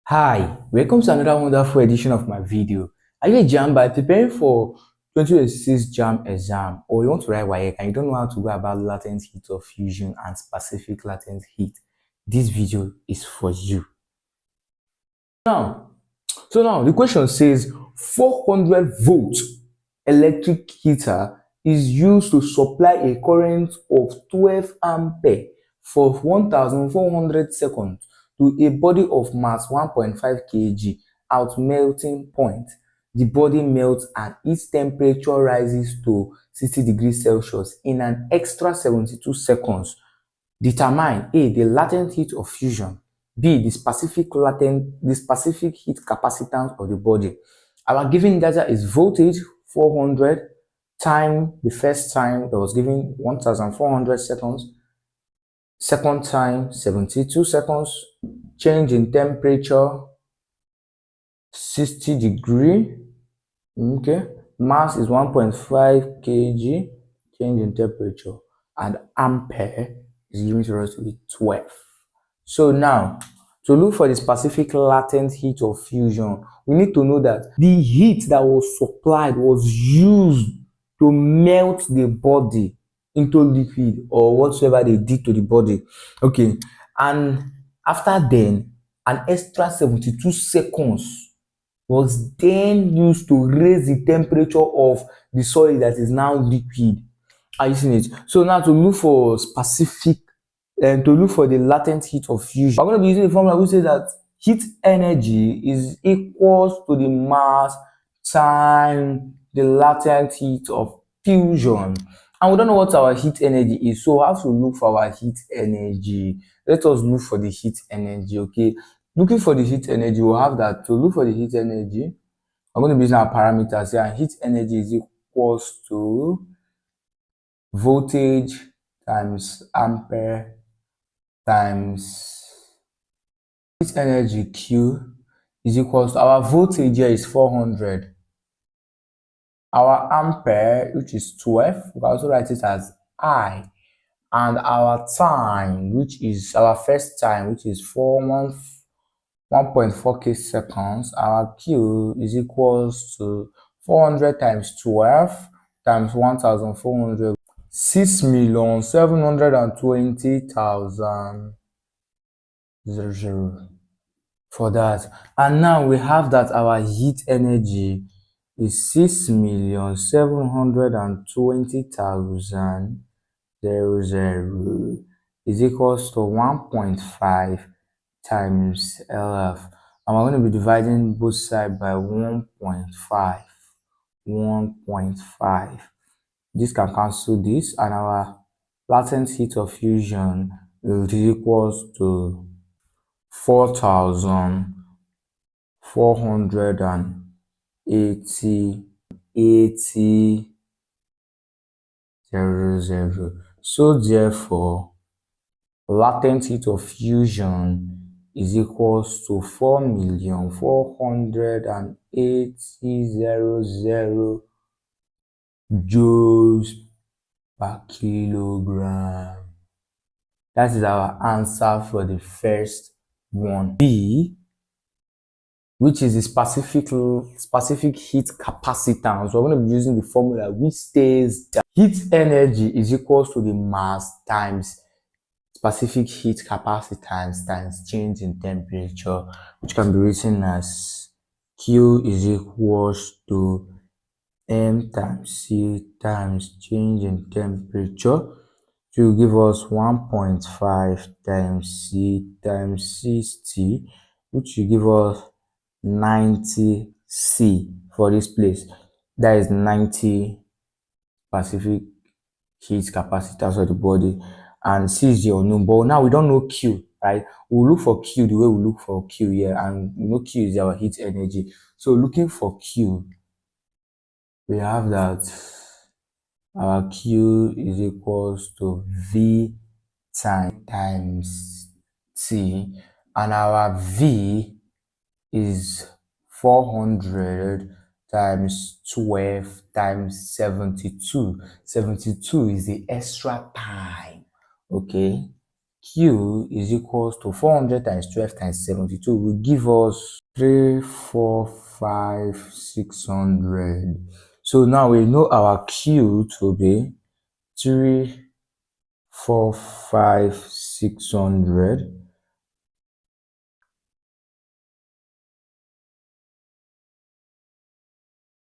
Hi, welcome to another wonderful edition of my video. Are you a JAM by preparing for 2026 JAM exam, or you want to write WAEC and you don't know how to go about latent heat of fusion and specific latent heat? This video is for you. Now, the question says 400 volt electric heater is used to supply a current of 12 ampere for 1400 seconds to a body of mass 1.5 kg at melting point. The body melts and its temperature rises to 60 degrees Celsius in an extra 72 seconds. Determine A, the latent heat of fusion, B, the specific heat capacitance of the body. Our given data is voltage 400, time, the first time that was given 1400 seconds, second time 72 seconds, change in temperature 60 degree, okay, mass is 1.5 kg, change in temperature, and ampere is given to us to be 12. So now, to look for the specific latent heat of fusion, we need to know that the heat that was supplied was used to melt the body into liquid or whatsoever they did to the body. Okay, and after then, an extra 72 seconds was then used to raise the temperature of the solid that is now liquid. Are you seeing it? So now to look for specific and to look for the latent heat of fusion, we're going to be using the formula which says that heat energy is equals to the mass times the latent heat of fusion. And we don't know what our heat energy is, so we have to look for our heat energy. Let us look for the heat energy. Okay, looking for the heat energy, we'll have that to look for the heat energy. I'm going to be using our parameters here, and heat energy is equals to voltage times ampere times heat energy Q is equals to our voltage here is 400, our ampere, which is 12, we can also write it as I, and our time, which is our first time, which is 1.4 k seconds. Our Q is equals to 400 times 12 times 1400, 6,720,000 for that. And now we have that our heat energy is 6,720,000 is equals to 1.5 times LF. And we're going to be dividing both sides by 1.5. 1.5. This can cancel this, and our latent heat of fusion is equals to 4,480 So therefore, latent heat of fusion is equals to 4,480,000 joules per kilogram. That is our answer for the first one. B, which is the specific heat capacitance. We're going to be using the formula which states that heat energy is equals to the mass times specific heat capacitance times change in temperature, which can be written as Q is equals to M times C times change in temperature, to give us 1.5 times C times 60, which will give us 90 C for this place. That is 90 specific heat capacitance of the body, and C is the unknown. But now we don't know Q, right? We'll look for Q the way we look for Q here, and we know Q is our heat energy. So looking for Q, we have that our Q is equals to V times T, and our V is 400 times 12 times 72. 72 is the extra time. Okay, Q is equals to 400 times 12 times 72 will give us 3, 4, 5, 600. So now we know our Q to be 3, 4, 5, 600.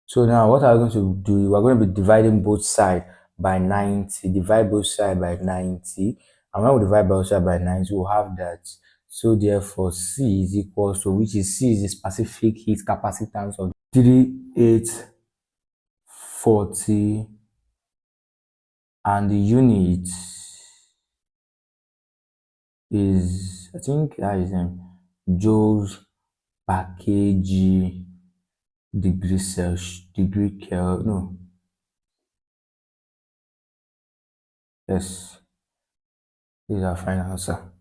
So now what are we going to do? We're going to be dividing both sides by 90. Divide both sides by 90. And when we divide both sides by 90, we'll have that. So therefore, C is equals to, which is C is the specific heat capacitance of 3840, and the unit is, I think that is joules per kg degree Celsius, degree Kelvin, no, yes, this is our final answer.